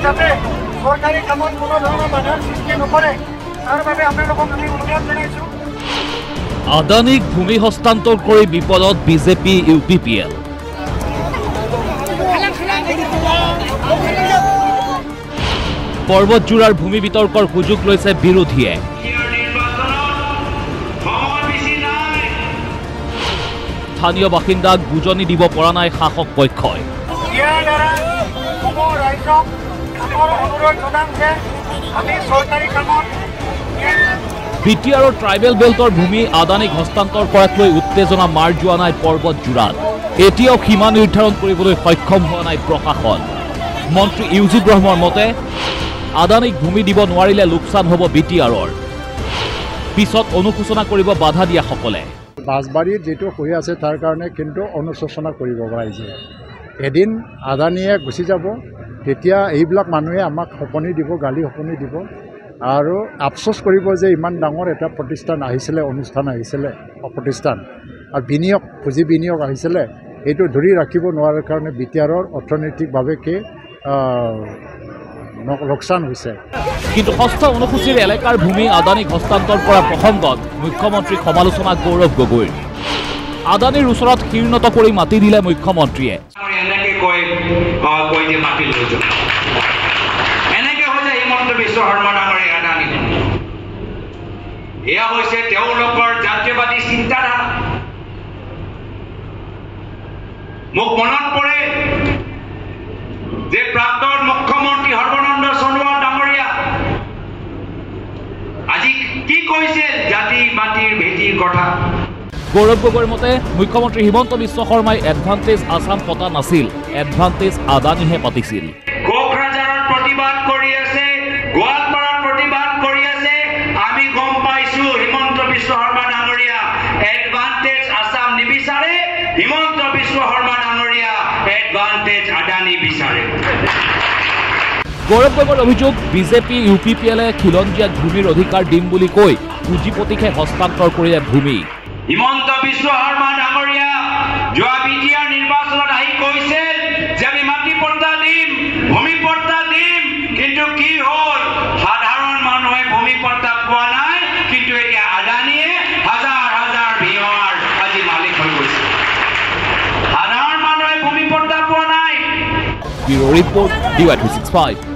যাতে চৰকাৰী কামত কোনো ধৰণৰ বাধাৰ সৃষ্টি নকৰে তাৰ বাবে আপোনালোকক আমি অনুৰোধ জনাইছোঁ। আদানীক ভূমি হস্তান্তৰ কৰি বিপদত বিজেপি UPPL। পৰ্বতজোৰাৰ ভূমি বিতৰ্কৰ সুযোগ লৈছে বিৰোধীয়ে। স্থানীয় বাসিন্দাক বুজনি দিব পৰা নাই শাসক পক্ষই। BTR ট্ৰাইবেল বেল্টৰ ভূমি আদানীক হস্তান্তৰ কৰাক লৈ উত্তেজনা মাৰ যোৱা নাই পৰ্বতজোৰাত। এতিয়াও সীমা নিৰ্ধাৰণ কৰিবলৈ সক্ষম হোৱা নাই প্ৰশাসন। মন্ত্ৰী ইউজি ব্ৰহ্মৰ মতে আদানীক ভূমি দিব নোৱাৰিলে লোকচান হ'ব BTRৰ। পিছত অনুশোচনা কৰিব বাধা দিয়াসকলে। বাছবাৰীত যেটো হৈ আছে তাৰ কাৰণে কিন্তু অনুশোচনা কৰিব ৰাইজে। এদিন আদানীয়ে গুচি যাব, তেতিয়া এইবিলাক মানুহে আমাক সপনি দিব, গালি সপনি দিব আৰু আফচোচ কৰিব যে ইমান ডাঙৰ এটা প্ৰতিষ্ঠান আহিছিলে, অনুষ্ঠান আহিছিলে, প্ৰতিষ্ঠান আৰু বিনিয়োগ পুঁজি বিনিয়োগ আহিছিলে, এইটো ধৰি ৰাখিব নোৱাৰাৰ কাৰণে BTRৰ অৰ্থনৈতিকভাৱে লোকচান হৈছে। কিন্তু ষষ্ঠ অনুসূচীৰ এলেকাৰ ভূমি আদানীক হস্তান্তৰ কৰা প্ৰসংগত মুখ্যমন্ত্ৰীক সমালোচনা গৌৰৱ গগৈৰ। আদানীৰ ওচৰত শীৰ্ণত কৰি মাতি দিলে মুখ্যমন্ত্ৰীয়ে। এয়া হৈছে তেওঁলোকৰ জাতীয়বাদী চিন্তাধাৰা। মোক মনত পৰে যে প্ৰাক্তন মুখ্যমন্ত্ৰী সৰ্বানন্দ সোণোৱাল ডাঙৰীয়া আজি কি কৈছে জাতি মাটিৰ ভেটিৰ কথা। গৌৰৱ গগৈৰ মতে মুখ্যমন্ত্ৰী হিমন্ত বিশ্ব শৰ্মাই এডভান্টেজ আছাম পতা নাছিল, এডভান্টেজ আদানীহে পাতিছিল। কোকৰাঝাৰত প্ৰতিবাদ কৰি আছে, গোৱালপাৰাত প্ৰতিবাদ কৰি আছে। আমি গম পাইছো হিমন্ত বিশ্ব শৰ্মা ডাঙৰীয়া এডভান্টেজ আছাম নিবিচাৰে, হিমন্ত বিশ্ব শৰ্মা ডাঙৰীয়া এডভান্টেজ আদানী বিচাৰে। গৌৰৱ গগৈৰ অভিযোগ বিজেপি UPPLে খিলঞ্জীয়াক ভূমিৰ অধিকাৰ দিম বুলি কৈ পুঁজিপতিকে হস্তান্তৰ কৰিলে ভূমি। হিমন্ত বিশ্ব শৰ্মা ডাঙৰীয়া যোৱা BTR নিৰ্বাচনত আহি কৈছিল যে আমি মাটি পট্টা দিম, ভূমি পট্টা দিম, কিন্তু কি হ'ল সাধাৰণ মানুহে ভূমি পট্টা পোৱা নাই। কিন্তু এতিয়া আদানীয়ে হাজাৰ হাজাৰ বিঘাৰ আজি মালিক হৈ গৈছে, সাধাৰণ মানুহে ভূমি পট্টা পোৱা নাই। Bureau report DY365।